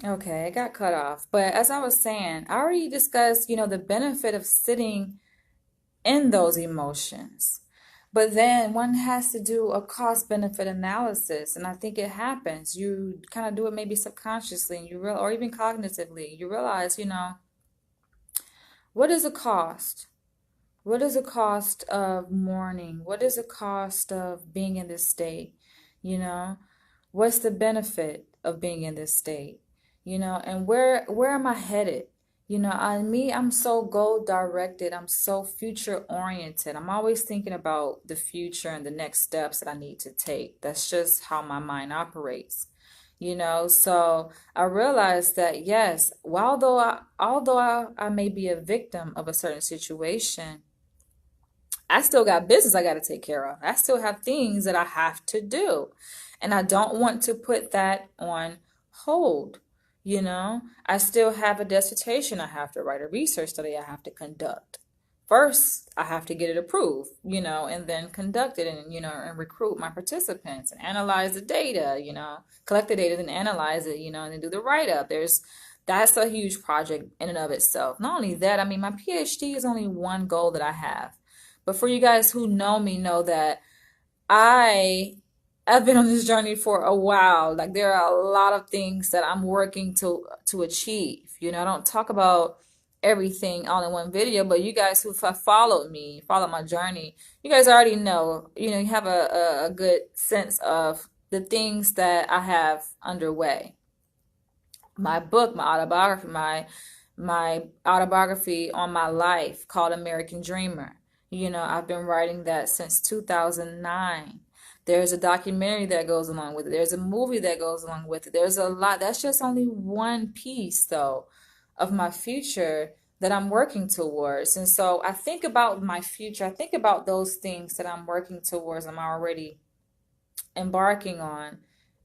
Okay, I got cut off. But as I was saying, I already discussed, the benefit of sitting in those emotions. But then one has to do a cost benefit analysis, and I think it happens. You kind of do it maybe subconsciously, and or even cognitively. You realize, what is the cost? What is the cost of mourning? What is the cost of being in this state? You know, what's the benefit of being in this state? And where am I headed? I'm so goal directed. I'm so future oriented. I'm always thinking about the future and the next steps that I need to take. That's just how my mind operates. So I realized that yes, although I may be a victim of a certain situation, I still got business I got to take care of. I still have things that I have to do. And I don't want to put that on hold. I still have a dissertation I have to write, a research study I have to conduct. First, I have to get it approved, and then conduct it and recruit my participants and analyze the data, collect the data and analyze it, and then do the write up. That's a huge project in and of itself. Not only that, I mean, my PhD is only one goal that I have. But for you guys who know me, know that I I've been on this journey for a while. Like there are a lot of things that I'm working to achieve. I don't talk about everything all in one video, but you guys who have followed me, followed my journey, you guys already know, you have a good sense of the things that I have underway. My book, my autobiography on my life called American Dreamer. I've been writing that since 2009. There's a documentary that goes along with it. There's a movie that goes along with it. There's a lot. That's just only one piece, though, of my future that I'm working towards. And so I think about my future. I think about those things that I'm working towards, I'm already embarking on.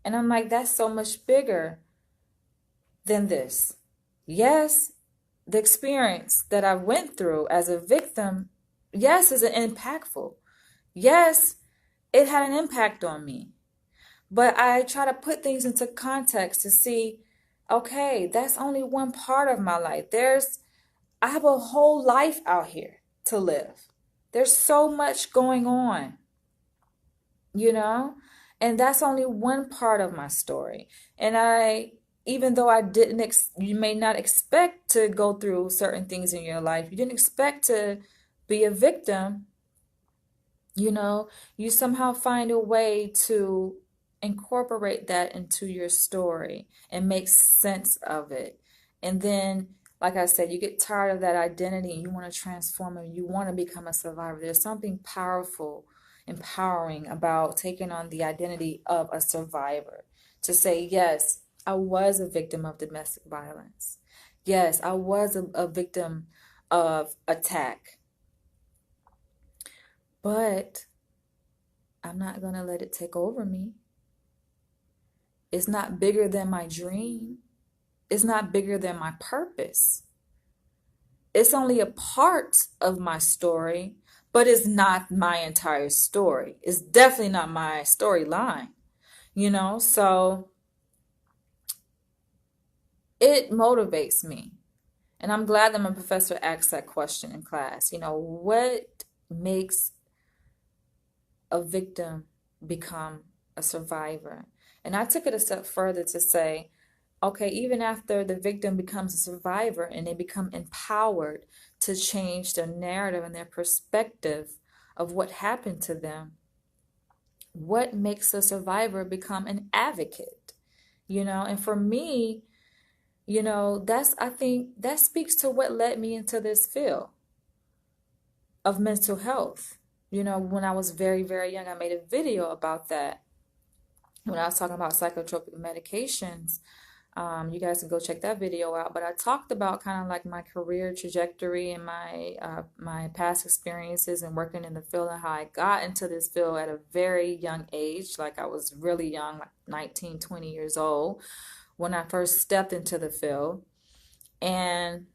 And I'm like, that's so much bigger than this. Yes, the experience that I went through as a victim, yes, is impactful. Yes, it had an impact on me. But I try to put things into context to see, okay, that's only one part of my life. I have a whole life out here to live. There's so much going on, you know? And that's only one part of my story. And even though you may not expect to go through certain things in your life, you didn't expect to be a victim, you somehow find a way to incorporate that into your story and make sense of it. And then, like I said, you get tired of that identity and you want to transform it. You want to become a survivor. There's something powerful, empowering about taking on the identity of a survivor. To say, yes, I was a victim of domestic violence. Yes, I was a victim of attack. But I'm not going to let it take over me. It's not bigger than my dream. It's not bigger than my purpose. It's only a part of my story, but it's not my entire story. It's definitely not my storyline, So it motivates me. And I'm glad that my professor asked that question in class. What makes a victim become a survivor? And I took it a step further to say, okay, even after the victim becomes a survivor and they become empowered to change their narrative and their perspective of what happened to them, what makes a survivor become an advocate? And for me, I think that speaks to what led me into this field of mental health. When I was very, very young, I made a video about that. When I was talking about psychotropic medications, you guys can go check that video out. But I talked about kind of like my career trajectory and my past experiences and working in the field and how I got into this field at a very young age. Like I was really young, like 19, 20 years old when I first stepped into the field. And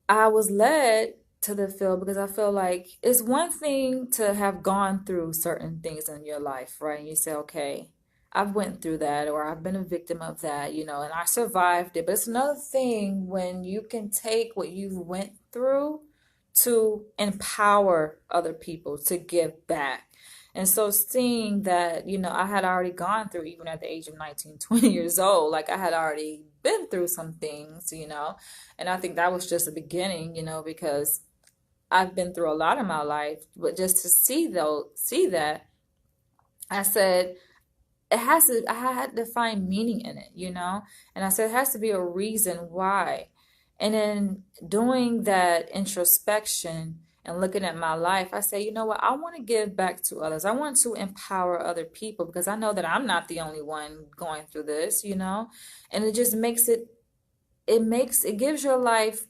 I was led to the field because I feel like it's one thing to have gone through certain things in your life, right? And you say, okay, I've went through that, or I've been a victim of that, and I survived it. But it's another thing when you can take what you've went through to empower other people to give back. And so seeing that, I had already gone through, even at the age of 19, 20 years old, like I had already been through some things, and I think that was just the beginning, because I've been through a lot in my life, but just to see that, I said, I had to find meaning in it, And I said, it has to be a reason why. And then doing that introspection and looking at my life, I say, you know what? I want to give back to others. I want to empower other people because I know that I'm not the only one going through this, And it just it gives your life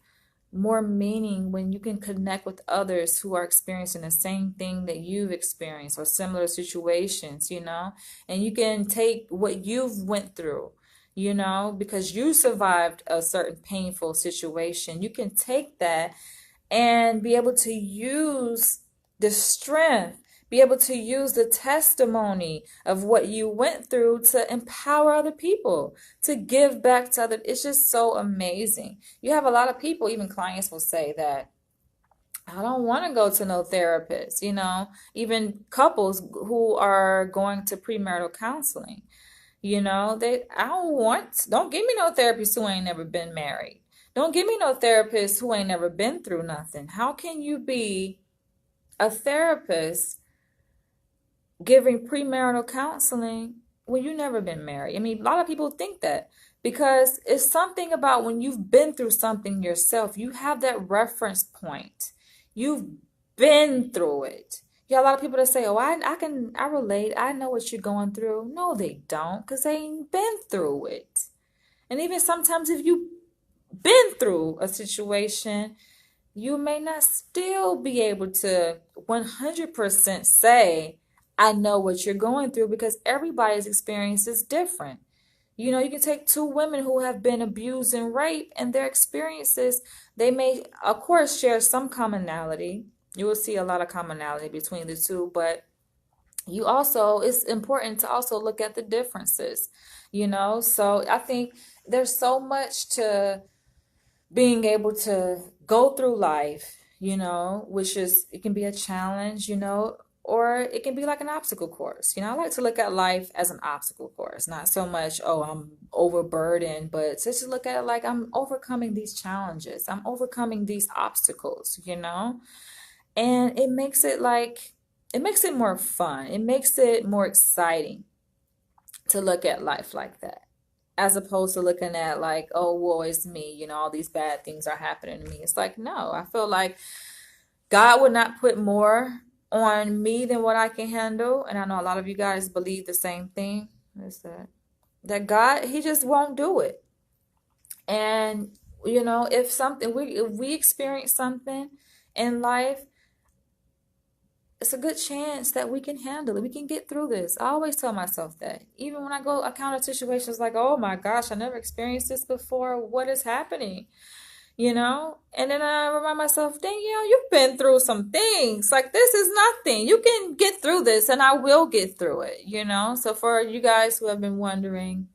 more meaning when you can connect with others who are experiencing the same thing that you've experienced or similar situations, and you can take what you've went through, because you survived a certain painful situation. You can take that and be able to use the strength, be able to use the testimony of what you went through to empower other people, to give back to others. It's just so amazing. You have a lot of people, even clients will say that, I don't want to go to no therapist, even couples who are going to premarital counseling. Don't give me no therapist who ain't never been married. Don't give me no therapist who ain't never been through nothing. How can you be a therapist giving premarital counseling when you've never been married? I mean, a lot of people think that because it's something about when you've been through something yourself, you have that reference point. You've been through it. You got a lot of people that say, oh, I relate. I know what you're going through. No, they don't, because they ain't been through it. And even sometimes if you've been through a situation, you may not still be able to 100% say, I know what you're going through, because everybody's experience is different. You can take two women who have been abused and raped, and their experiences, they may, of course, share some commonality. You will see a lot of commonality between the two, but it's important to also look at the differences, So I think there's so much to being able to go through life, which it can be a challenge, or it can be like an obstacle course. I like to look at life as an obstacle course, not so much, oh, I'm overburdened, but just to look at it like I'm overcoming these challenges. I'm overcoming these obstacles, and it makes it more fun. It makes it more exciting to look at life like that, as opposed to looking at like, oh, woe is me, all these bad things are happening to me. It's like, no, I feel like God would not put more on me than what I can handle. And I know a lot of you guys believe the same thing. What is that? That God, he just won't do it. And, if we experience something in life, it's a good chance that we can handle it. We can get through this. I always tell myself that. Even when I encounter situations like, oh my gosh, I never experienced this before. What is happening? And then I remind myself, Danielle, you've been through some things. Like, this is nothing. You can get through this, and I will get through it, So for you guys who have been wondering,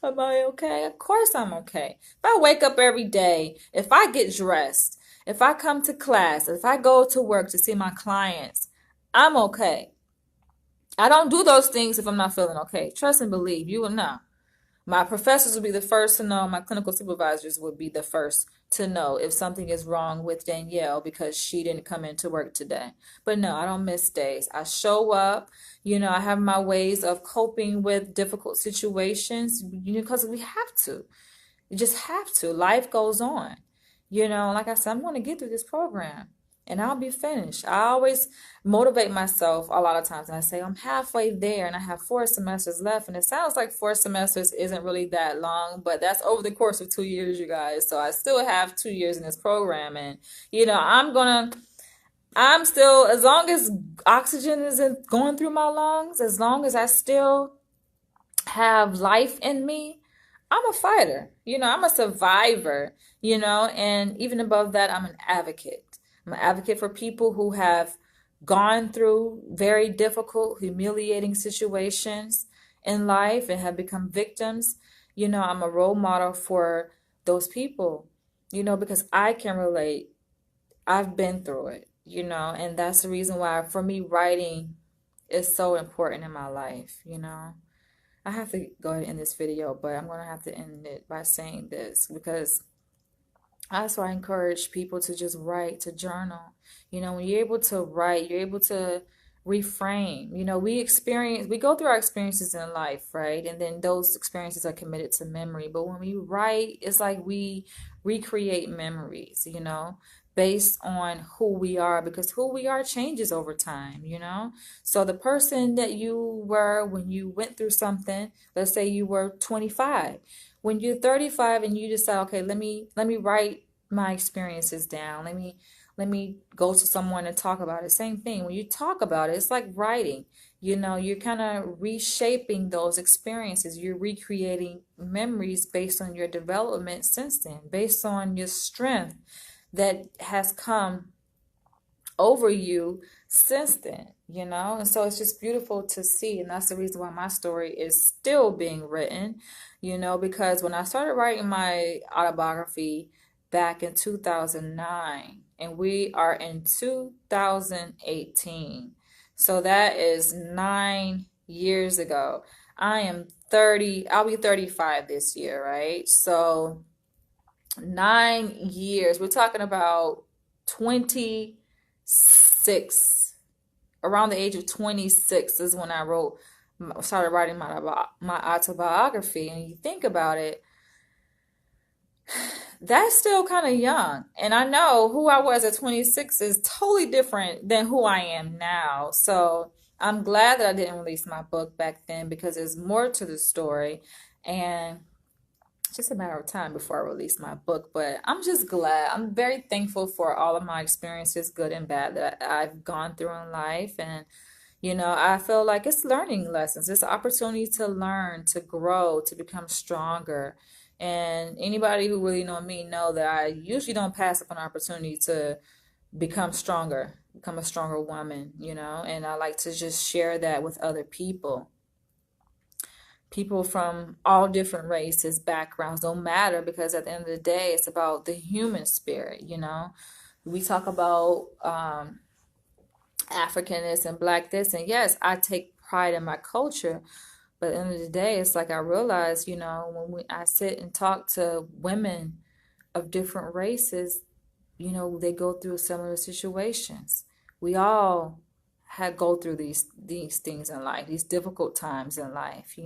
am I okay? Of course I'm okay. If I wake up every day, if I get dressed, if I come to class, if I go to work to see my clients, I'm okay. I don't do those things if I'm not feeling okay. Trust and believe. You will know. My professors will be the first to know. My clinical supervisors would be the first to know if something is wrong with Danielle because she didn't come into work today. But no, I don't miss days. I show up. I have my ways of coping with difficult situations, because we have to. You just have to. Life goes on. Like I said, I'm going to get through this program and I'll be finished. I always motivate myself a lot of times, and I say I'm halfway there and I have 4 semesters left, and it sounds like 4 semesters isn't really that long, but that's over the course of 2 years, you guys. So I still have 2 years in this program, and I'm still, as long as oxygen isn't going through my lungs, as long as I still have life in me, I'm a fighter. I'm a survivor, and even above that, I'm an advocate. I'm an advocate for people who have gone through very difficult, humiliating situations. in life and have become victims, I'm a role model for those people, because I can relate. I've been through it, and that's the reason why for me writing is so important in my life. I have to go ahead and end this video, but I'm going to have to end it by saying this because that's why I encourage people to just write, to journal. When you're able to write, you're able to reframe. We go through our experiences in life, right? And then those experiences are committed to memory. But when we write, it's like we recreate memories, based on who we are, because who we are changes over time. So the person that you were when you went through something, let's say you were 25, when you're 35 and you decide, okay, let me write my experiences down. Let me go to someone and talk about it. Same thing. When you talk about it, it's like writing. You're kind of reshaping those experiences. You're recreating memories based on your development since then, based on your strength that has come over you since then. And so it's just beautiful to see. And that's the reason why my story is still being written, because when I started writing my autobiography back in 2009, and we are in 2018. So that is 9 years ago. I am 30, I'll be 35 this year, right? So 9 years, we're talking about 26, around the age of 26 is when I started writing my autobiography. And you think about it, that's still kind of young. And I know who I was at 26 is totally different than who I am now. So I'm glad that I didn't release my book back then because there's more to the story. And it's just a matter of time before I release my book. But I'm just glad. I'm very thankful for all of my experiences, good and bad, that I've gone through in life. And I feel like it's learning lessons. It's an opportunity to learn, to grow, to become stronger. And anybody who really know me know that I usually don't pass up an opportunity to become stronger, become a stronger woman, and I like to just share that with other people from all different races, backgrounds, don't matter, because at the end of the day, it's about the human spirit. We talk about Africanness and black this, and yes, I take pride in my culture, but at the end of the day, it's like I realize, when I sit and talk to women of different races, they go through similar situations. We all had go through these things in life, these difficult times in life.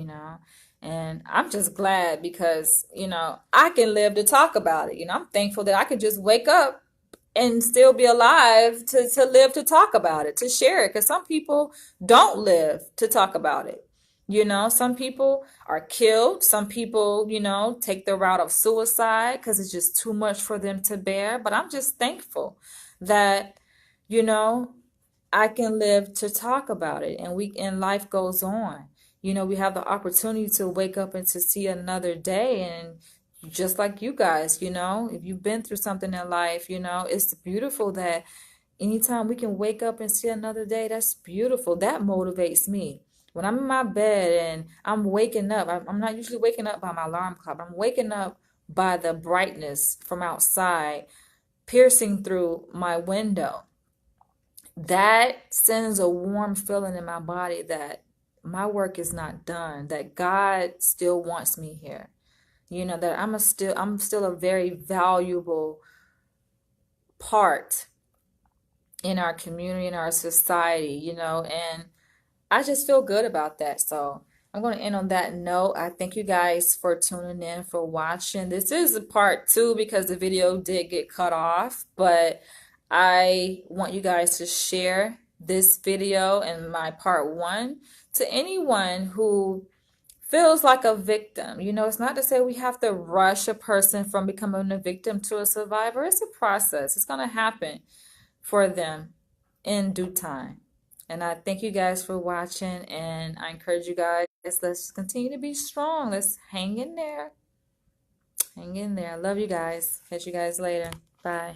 And I'm just glad because, I can live to talk about it. I'm thankful that I could just wake up and still be alive to live to talk about it, to share it. Because some people don't live to talk about it. Some people are killed. Some people, take the route of suicide because it's just too much for them to bear. But I'm just thankful that, you know, I can live to talk about it, and life goes on. We have the opportunity to wake up and to see another day, and just like you guys, if you've been through something in life, it's beautiful that anytime we can wake up and see another day, that's beautiful. That motivates me. When I'm in my bed and I'm waking up, I'm not usually waking up by my alarm clock. I'm waking up by the brightness from outside piercing through my window. That sends a warm feeling in my body that my work is not done, that God still wants me here. That I'm still a very valuable part in our community, in our society, and I just feel good about that. So I'm going to end on that note. I thank you guys for tuning in, for watching. This is a part 2 because the video did get cut off, but I want you guys to share this video and my part 1 to anyone who feels like a victim. It's not to say we have to rush a person from becoming a victim to a survivor. It's a process. It's going to happen for them in due time. And I thank you guys for watching, and I encourage you guys, let's continue to be strong. Let's hang in there. Hang in there. I love you guys. Catch you guys later. Bye.